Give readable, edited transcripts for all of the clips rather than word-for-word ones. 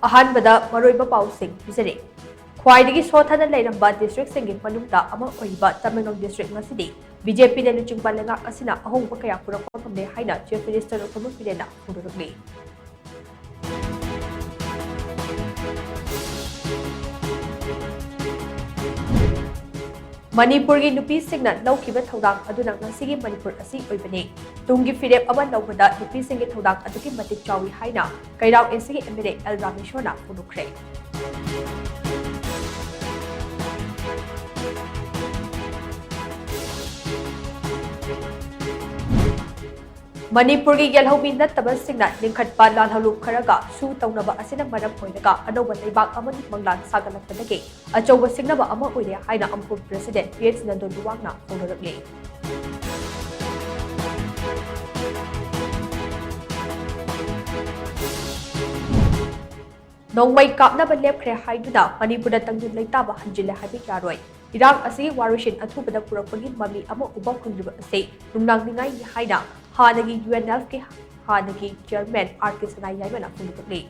ꯑꯍꯥꯟꯕꯗ ꯃꯔꯨꯑꯣꯏꯕ ꯄꯥꯎꯁꯤꯡ ꯄꯤꯖꯔꯤ ꯈ꯭ꯋꯥꯏꯗꯒꯤ ꯁꯣꯊꯅ ꯂꯩꯔꯝꯕ ꯗꯤꯁꯇ꯭ꯔꯤꯛꯁꯤꯡꯒꯤ ꯃꯅꯨꯡꯗ ꯑꯃ ꯑꯣꯏꯔꯤꯕ ꯇꯃꯦꯡꯂꯣꯡ ꯗꯤꯁꯇ꯭ꯔꯤꯛ ꯉꯁꯤꯗꯤ ꯕꯤꯖꯦꯄꯤꯅ ꯂꯨꯆꯤꯡꯕ ꯂꯩꯉꯥꯛ ꯑꯁꯤꯅ ꯑꯍꯣꯡꯕ ꯀꯌꯥ ꯄꯨꯔꯛꯄ ꯉꯝꯂꯦ ꯍꯥꯏꯅ ꯆꯤꯐ ꯃꯤꯅꯤꯁꯇꯔ ꯗꯣꯛꯇꯔ ꯕꯤꯔꯦꯟꯅ ꯐꯣꯡꯗꯣꯛꯂꯤ Manipuri nupisingna lawkiba thawdang aduna ngasigi Manipur asi oibani tunggi firep ama lawbada nupisingi thawdang aduki matik chawi haina kairaw NCG MLA L Rameshwarna phonukre Manipuri yelhobi nattaba singna lingkhatpa lalhalu kharaga su tawnaba asina maram oinaga anoba leibak amani manglan sagalakpadagi achouba singnaba ama oire haina Manipur President PH Nandoduwangna phonokli Nongmai kapnaba lepkhre haiduna Manipurda tangjun leitaba hanjile habi yaroi Irang asi warishin athubada purakpagi mami ama uba khungriba ase nungnangningai haina Hanagi UNLF ke Hanagi Chairman RK Sanai Yaimana phonokli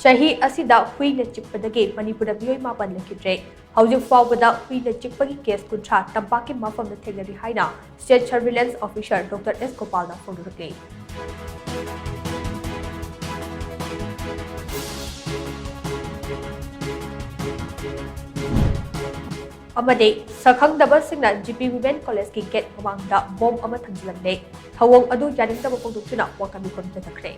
Chahi asida huina chikpadagi Manipurda mioi mapan lakidre Haujuk fawbada huina chikpagi case kuntra tampaki mafamda thengnari haina State Surveillance Officer Dr. S. Gopalna phonokli Amade sakhangdaba singna GP Women College ki gate mamangda bomb ama thanjilamne thawong adu yaningtaba pongduktuna wakami konta takre